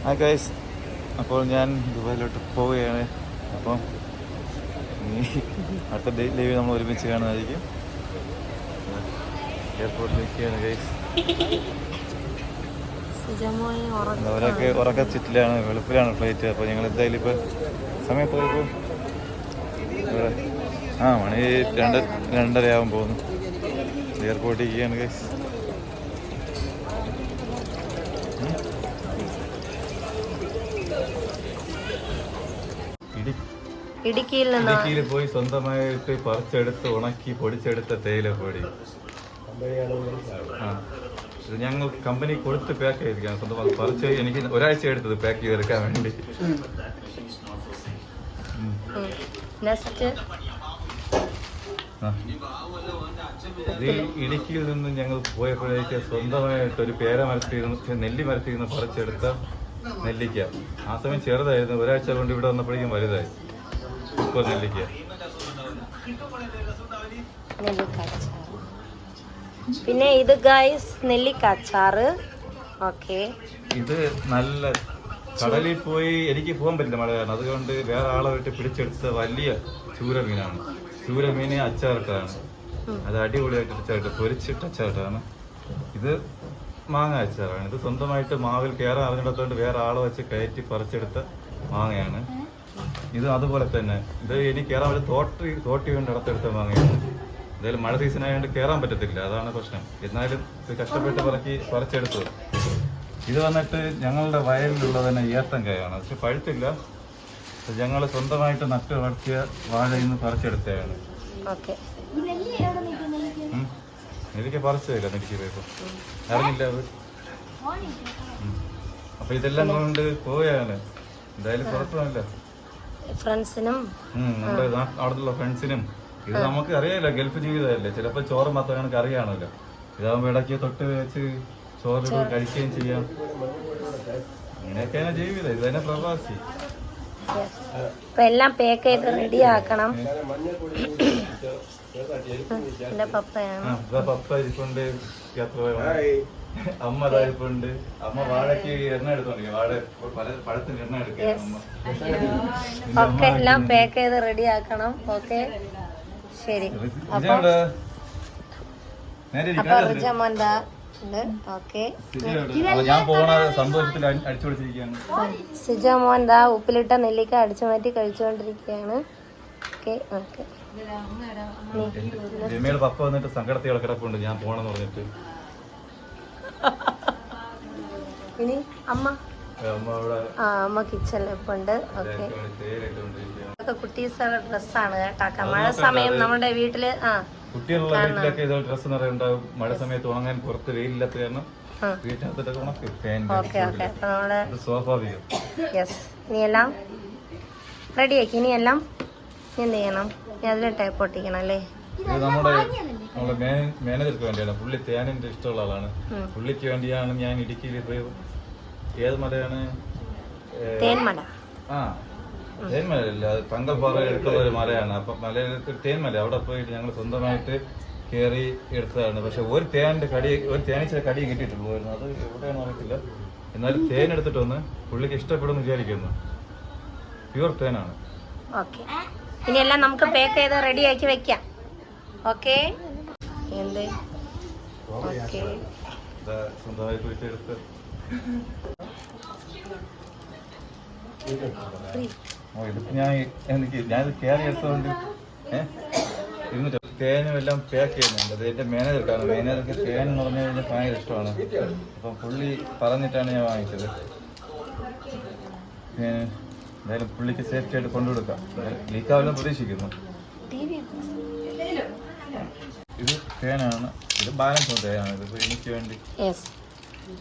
Hi guys, അപ്പോൾ ഞാൻ ദുബായിലോട്ട് പോവുകയാണ്. അപ്പം അടുത്ത ലീവ് നമ്മൾ ഒരുമിച്ച് കാണുന്നതായിരിക്കും. എയർപോർട്ടിലേക്കാണ് ഗൈസ്. അവരൊക്കെ ഉറക്കച്ചിട്ടിലാണ്, വെളുപ്പിലാണ് ഫ്ലൈറ്റ്. അപ്പോൾ ഞങ്ങൾ എന്തായാലും ഇപ്പോൾ സമയം പോയപ്പോൾ മണി 2:30 ആകും പോകുന്നു. എയർപോർട്ടിലേക്കാണ് ഗൈസ്. ഇടുക്കിയിൽ പോയി സ്വന്തമായിട്ട് പറിച്ചെടുത്ത് ഉണക്കി പൊടിച്ചെടുത്ത തേയിലപ്പൊടി ഇത് ഞങ്ങൾ കമ്പനി കൊടുത്ത് പാക്ക് ചെയ്തിരിക്കുകയാണ്. സ്വന്തമായി പറിച്ച് എനിക്ക് ഒരാഴ്ച എടുത്തത് പാക്ക് ചെയ്തെടുക്കാൻ വേണ്ടി. ഇത് ഇടുക്കിയിൽ നിന്ന് ഞങ്ങൾ പോയപ്പോഴേക്ക് സ്വന്തമായിട്ട് ഒരു പേര മരത്തിരുന്ന് നെല്ലി മരത്തിരുന്ന് പറിച്ചെടുത്ത നെല്ലിക്ക. ആ സമയം ചെറുതായിരുന്നു, ഒരാഴ്ച കൊണ്ട് ഇവിടെ വന്നപ്പോഴേക്കും വലുതായി. ഇപ്പോൾ നെല്ലിക്ക പിന്നെ ഇത് ഗൈസ് നെല്ലിക്ക അച്ചാറ്. ഓക്കെ, ഇത് നല്ല കടലിൽ പോയി എനിക്ക് പോകാൻ പറ്റില്ല മഴ കാരണം. അതുകൊണ്ട് വേറെ ആളെ വിട്ട് പിടിച്ചെടുത്ത വലിയ ചൂരമീനാണ്. ചൂരമീനെ അച്ചാറിട്ടാണ്. അത് അടിപൊളിയായിട്ട് അച്ചാറിട്ട് പൊരിച്ചിട്ട് അച്ചാറിട്ടാണ്. ഇത് മാങ്ങ അച്ചാറാണ്. ഇത് സ്വന്തമായിട്ട് മാവിൽ കയറാൻ അറിഞ്ഞിടത്തോണ്ട് വേറെ ആളെ വെച്ച് കയറ്റി പറിച്ചെടുത്ത മാങ്ങയാണ്. ഇത് അതുപോലെ തന്നെ ഇത് എനിക്ക് കയറാൻ പറ്റും തോട്ടി കൊണ്ട് ഇടത്തെടുത്ത മാങ്ങയാണ്. എന്തായാലും മഴ സീസൺ ആയതുകൊണ്ട് കയറാൻ പറ്റത്തില്ല, അതാണ് പ്രശ്നം. എന്നാലും ഇത് കഷ്ടപ്പെട്ട് പറിച്ചെടുത്തു. ഇത് വന്നിട്ട് ഞങ്ങളുടെ വയലിലുള്ള തന്നെ ഏത്തൻകായാണ്. പക്ഷെ പഴുത്തില്ല. ഞങ്ങൾ സ്വന്തമായിട്ട് നട്ട് വളർത്തിയ വാഴയിൽ നിന്ന് പറിച്ചെടുത്തതാണ്. നെല്ലിക്ക പറിച്ചില്ല, നെല്ലിക്ക പോയപ്പോ അറിഞ്ഞില്ല അത്. അപ്പൊ ഇതെല്ലാം കൊണ്ട് പോവുകയാണ്. എന്തായാലും കുഴപ്പമില്ല. ഫ്രണ്ട്സിനും നമ്മുടെ അവിടുത്തെ ഫ്രണ്ട്സിനും ഇത് നമുക്ക് അറിയാലോ, ഗൾഫ് ജീവിതമല്ലേ. ചിലപ്പോൾ ചോറ് മാത്രം കണക്ക് അറിയാണല്ലോ. ഇതാകുമ്പോ ഇടയ്ക്ക് തൊട്ട് വെച്ച് ചോറ് കഴിക്കുകയും ചെയ്യാം. അങ്ങനെയൊക്കെയാണ് ജീവിതം. ഇത് തന്നെ പ്രവാസി. എല്ലാം പാക്ക് ചെയ്ത് റെഡി ആക്കണം. പപ്പ ഇരിപ്പുണ്ട്, അമ്മ ഇരിപ്പുണ്ട്. അമ്മ വാഴയ്ക്ക് എണ്ണ എടുത്തോണ്ടിരിക്കും. വാഴ പഴത്തിന് എണ്ണ എടുക്കണം. ഒക്കെ എല്ലാം പാക്ക് ചെയ്ത് റെഡി ആക്കണം. ഓക്കെ, ശരി. ഞാൻ പോണ സന്തോഷത്തിൽ അടിച്ചുപൊളിച്ചിരിക്കുകയാണ്. സിജോമോൻ ദാ ഉപ്പിലിട്ട നെല്ലിക്ക അടിച്ചു മാറ്റി കഴിച്ചുകൊണ്ടിരിക്കുകയാണ്. രമ്യയുടെ പപ്പ വന്നിട്ട് സങ്കടത്തിൽ കിടപ്പുണ്ട് ഞാൻ പോണെന്ന് പറഞ്ഞിട്ട്. ഇനി അമ്മ കിച്ചണിലിപ്പുണ്ട്. ഓക്കെ, കുട്ടീസുകളുടെ ഡ്രസ്സാണ് കേട്ടാ. മഴ സമയം നമ്മുടെ വീട്ടില് കുട്ടികളുടെ വീട്ടിലൊക്കെ ഇതുപോലെ ഡ്രസ്സ് നിറയെ ഉണ്ടാവും. മഴ സമയത്ത് ഉണങ്ങാൻ പുറത്ത് വെയിലില്ലാത്ത കാരണം വീട്ടിനകത്തൊക്കെ ഉണക്കും. സ്വാഭാവികം. ഇനിയെല്ലാം റെഡിയാക്കി. ഇനിയെല്ലാം എന്ത് ചെയ്യണം? അതിൽ ടൈപ്പ് ഒട്ടിക്കണം അല്ലേ? ഇത് നമ്മുടെ മാനേജർക്ക് വേണ്ടിയാണ്. പുള്ളി തേനിന്റെ ഇഷ്ടമുള്ള ആളാണ്. പുള്ളിക്ക് വേണ്ടിയാണ് ഞാൻ ഇടുക്കിയിൽ പോയി. ഏത് മലയാണ്? തേന്മല. തേന്മലയല്ല, അത് തങ്കൽപ്പാറ എടുത്തുള്ള ഒരു മലയാണ്. അപ്പൊ മലയിൽ തേന്മല, അവിടെ പോയിട്ട് ഞങ്ങൾ സ്വന്തമായിട്ട് കയറി എടുത്തതാണ്. പക്ഷെ ഒരു തേനീച്ച കടി കിട്ടിയിട്ടുള്ളൂ. അത് എവിടെയാണെന്ന് അറിയത്തില്ല. എന്നാലും തേൻ എടുത്തിട്ടൊന്ന് പുള്ളിക്ക് ഇഷ്ടപ്പെടുമെന്ന് വിചാരിക്കുന്നു. പ്യൂർ തേനാണ്. ഓക്കെ, ഇനിയെല്ലാം നമുക്ക് പാക്ക് ചെയ്ത് റെഡി ആക്കി വെക്കാം. ഓക്കെ, എന്ത് സ്വന്തമായിട്ട് വെച്ചെടുത്ത് ഞാനിത് കയറി എടുത്തോണ്ട് ഇരുന്നിട്ട് തേനും എല്ലാം പാക്ക് ചെയ്യുന്നുണ്ട്. അത് എന്റെ മാനേജർക്കാണ്. മാനേജർക്ക് തേൻ എന്ന് പറഞ്ഞു കഴിഞ്ഞാൽ ഭയങ്കര ഇഷ്ടമാണ്. അപ്പം പുള്ളി പറഞ്ഞിട്ടാണ് ഞാൻ വാങ്ങിച്ചത്. എന്തായാലും പുള്ളിക്ക് സേഫ്റ്റി ആയിട്ട് കൊണ്ടുകൊടുക്കാം. ലീക്കാവെല്ലാം പ്രതീക്ഷിക്കുന്നു. ഇത് തേനാണ്. ഇത് ബാലൻസ് തേനാണ്. ഇത് എനിക്ക് വേണ്ടി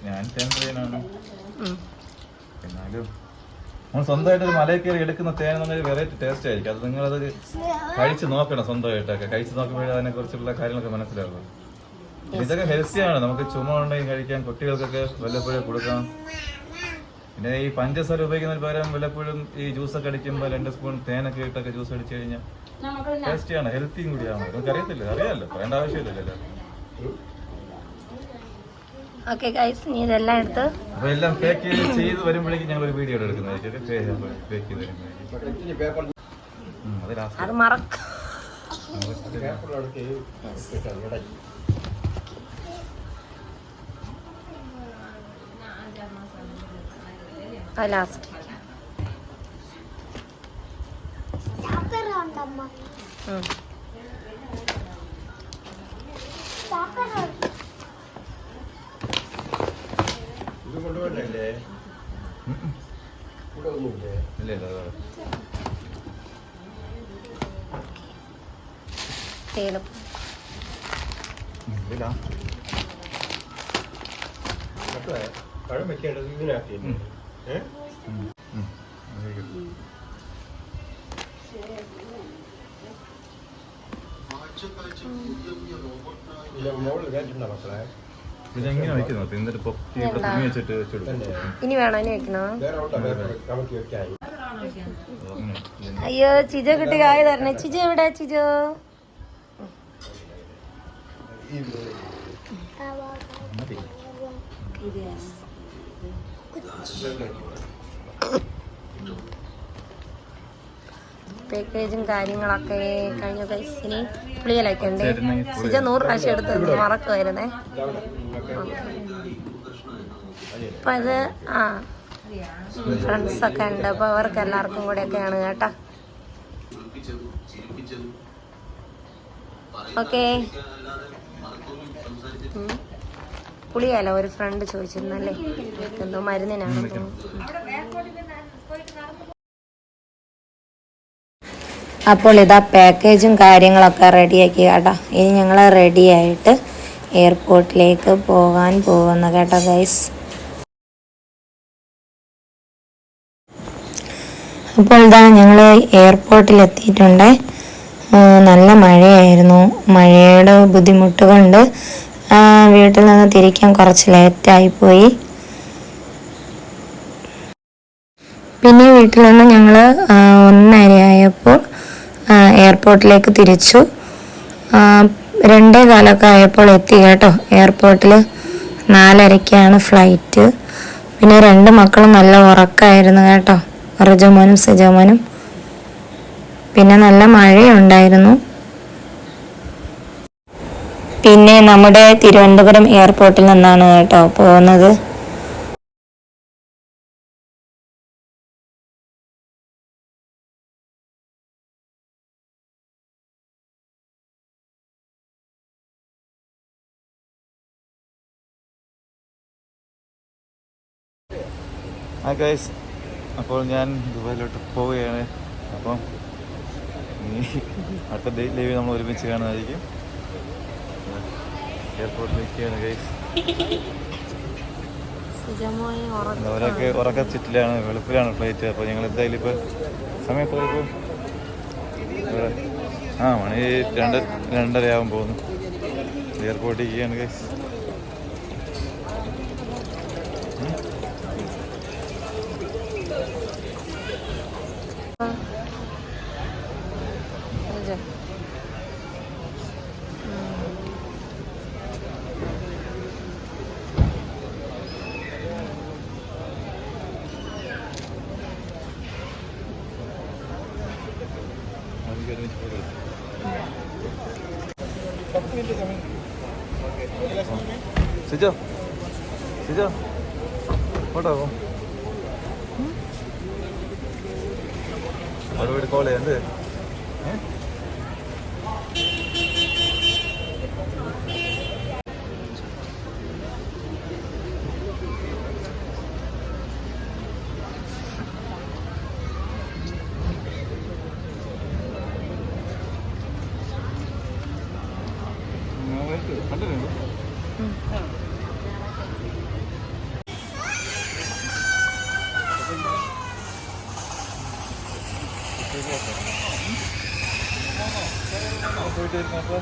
ഞാൻ തേനാണ്. എന്നാലും നമ്മൾ സ്വന്തമായിട്ട് ഒരു മലയിൽ കയറി എടുക്കുന്ന തേൻ എന്ന് പറഞ്ഞാൽ വെറൈറ്റി ടേസ്റ്റ് ആയിരിക്കും. അത് നിങ്ങളത് കഴിച്ച് നോക്കണം. സ്വന്തമായിട്ടൊക്കെ കഴിച്ച് നോക്കുമ്പോഴേ അതിനെ കുറിച്ചുള്ള കാര്യങ്ങളൊക്കെ മനസ്സിലാകും. ഇതൊക്കെ ഹെൽത്തിയാണ്. നമുക്ക് ചുമ ഉണ്ടെങ്കിൽ കഴിക്കാൻ, കുട്ടികൾക്കൊക്കെ വല്ലപ്പോഴും കൊടുക്കാം. പിന്നെ ഈ പഞ്ചസാര ഉപയോഗിക്കുന്നതിന് പകരം വല്ലപ്പോഴും ഈ ജ്യൂസൊക്കെ അടിക്കുമ്പോൾ 2 സ്പൂൺ തേനൊക്കെ ഇട്ടൊക്കെ ജ്യൂസ് അടിച്ചു കഴിഞ്ഞാൽ ടേസ്റ്റിയാണ്, ഹെൽത്തിയും കൂടിയാണ്. നമുക്ക് അറിയത്തില്ല, അറിയാമല്ലോ, പറയേണ്ട ആവശ്യമില്ലല്ലോ. ഓക്കെ ഗൈസ്, നീ ഇതെല്ലാം എടുത്ത് അപ്പൊ എല്ലാം പാക്ക് ചെയ്ത് വരുമ്പോഴേക്കും ഞങ്ങൾ ഒരു വീഡിയോ എടുക്കുന്നതായിരിക്കും. പാക്ക് ചെയ്ത് വരുമ്പോഴേക്കും അത് മറക്ക ലാസ്റ്റ് പഴം വെക്കേണ്ടത് ഇതിനകത്ത് മോള് കേട്ടിട്ടുണ്ടോ മക്കളെ? ഇതെങ്ങനെ വെക്കുന്നു? എന്നിട്ട് പൊക്കി ഇവിടെ തുണി വെച്ചിട്ട് വെച്ചെടുക്കും. ഇനി വേണോ? ഇനി വെക്കണോ? വേറെ ഉണ്ടോ? നമുക്ക് വെക്കാൻ. അയ്യോ ചിജോ കുട്ടി കായ് തരണേ. ചിജോ എവിടെ? ചിജോ പാക്കേജും കാര്യങ്ങളൊക്കെ കഴിഞ്ഞ പൈസന് പുളിയിലൊക്കെ ഉണ്ട്. ചിജ 100 പ്രാവശ്യം എടുത്ത് മറക്കുമായിരുന്നേ. അപ്പൊ അത് ഫ്രണ്ട്സൊക്കെ ഉണ്ട്. അപ്പൊ അവർക്ക് എല്ലാവർക്കും കൂടെ ഒക്കെയാണ് കേട്ടാ. ഓക്കെ, പുളിയല്ല ഒരു ഫ്രണ്ട് ചോദിച്ചിരുന്നല്ലേ, എന്തോ മരുന്നിനാണ്. അപ്പോൾ ഇതാ പാക്കേജും കാര്യങ്ങളൊക്കെ റെഡിയാക്കി കേട്ടോ. ഇനി ഞങ്ങൾ റെഡിയായിട്ട് എയർപോർട്ടിലേക്ക് പോകാൻ പോകുന്നു കേട്ടോ ഗൈസ്. അപ്പോൾ ഇതാ ഞങ്ങൾ എയർപോർട്ടിൽ എത്തിയിട്ടുണ്ട്. നല്ല മഴയായിരുന്നു. മഴയുടെ ബുദ്ധിമുട്ട് കൊണ്ട് വീട്ടിൽ നിന്ന് തിരിക്കാൻ കുറച്ച് ലേറ്റായിപ്പോയി. പിന്നെ വീട്ടിൽ നിന്ന് ഞങ്ങൾ 1:30 ആയപ്പോൾ എയർപോർട്ടിലേക്ക് തിരിച്ചു. 2:15 ആയപ്പോൾ എത്തി കേട്ടോ എയർപോർട്ടിൽ. 4:30ക്കാണ് ഫ്ലൈറ്റ്. പിന്നെ 2 മക്കളും നല്ല ഉറക്കമായിരുന്നു കേട്ടോ, റിജോമോനും സിജോമോനും. പിന്നെ നല്ല മഴയുണ്ടായിരുന്നു. പിന്നെ നമ്മുടെ തിരുവനന്തപുരം എയർപോർട്ടിൽ നിന്നാണ് കേട്ടോ പോകുന്നത്. ഗൈസ്, അപ്പോൾ ഞാൻ ദുബായിലോട്ട് പോവുകയാണ്. അപ്പം ഇനി അടുത്ത ലൈവ് നമ്മൾ ഒരുമിച്ച് കാണുന്നതായിരിക്കും. എയർപോർട്ടിലേക്കാണ് ഗൈസ്. അവരൊക്കെ ഉറക്കച്ചിട്ടിലാണ്, വെളുപ്പിലാണ് ഫ്ലൈറ്റ്. അപ്പോൾ ഞങ്ങൾ എന്തായാലും ഇപ്പോൾ സമയത്ത് മണി 2:30 ആകും പോകുന്നു. എയർപോർട്ടിലേക്കാണ് ഗൈസ്. സിജോ സിജോ ഫോട്ടോ അവിടെ കോൾ ചെയ്യാൻ കണ്ടിട്ടുണ്ടോ? പോയിട്ട് വരുന്നപ്പോ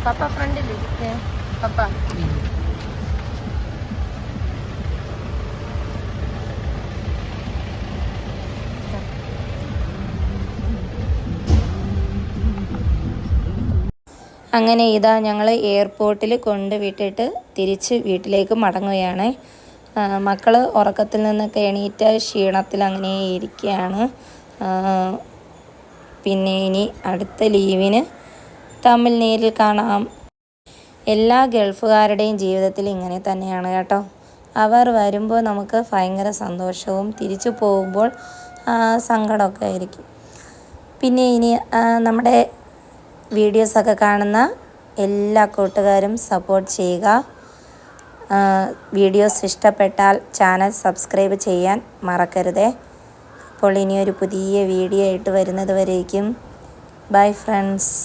പപ്പ ഫ്രണ്ടിലിരിക്കേ പപ്പ. അങ്ങനെ ഇതാ ഞങ്ങൾ എയർപോർട്ടിൽ കൊണ്ടുവിട്ടിട്ട് തിരിച്ച് വീട്ടിലേക്ക് മടങ്ങുകയാണ്. മക്കൾ ഉറക്കത്തിൽ നിന്നൊക്കെ എണീറ്റ ക്ഷീണത്തിൽ അങ്ങനെ ഇരിക്കുകയാണ്. പിന്നെ ഇനി അടുത്ത ലീവിന് തമ്മിൽ നേരിൽ കാണാം. എല്ലാ ഗൾഫുകാരുടെയും ജീവിതത്തിൽ ഇങ്ങനെ തന്നെയാണ് കേട്ടോ. അവർ വരുമ്പോൾ നമുക്ക് ഭയങ്കര സന്തോഷവും തിരിച്ചു പോകുമ്പോൾ സങ്കടമൊക്കെ ആയിരിക്കും. പിന്നെ ഇനി നമ്മുടെ വീഡിയോസൊക്കെ കാണുന്ന എല്ലാ കൂട്ടുകാരും സപ്പോർട്ട് ചെയ്യുക. വീഡിയോസ് ഇഷ്ടപ്പെട്ടാൽ ചാനൽ സബ്സ്ക്രൈബ് ചെയ്യാൻ മറക്കരുതേ. അപ്പോൾ ഇനിയൊരു പുതിയ വീഡിയോ ആയിട്ട് വരുന്നത് വരേക്കും ബൈ ഫ്രണ്ട്സ്.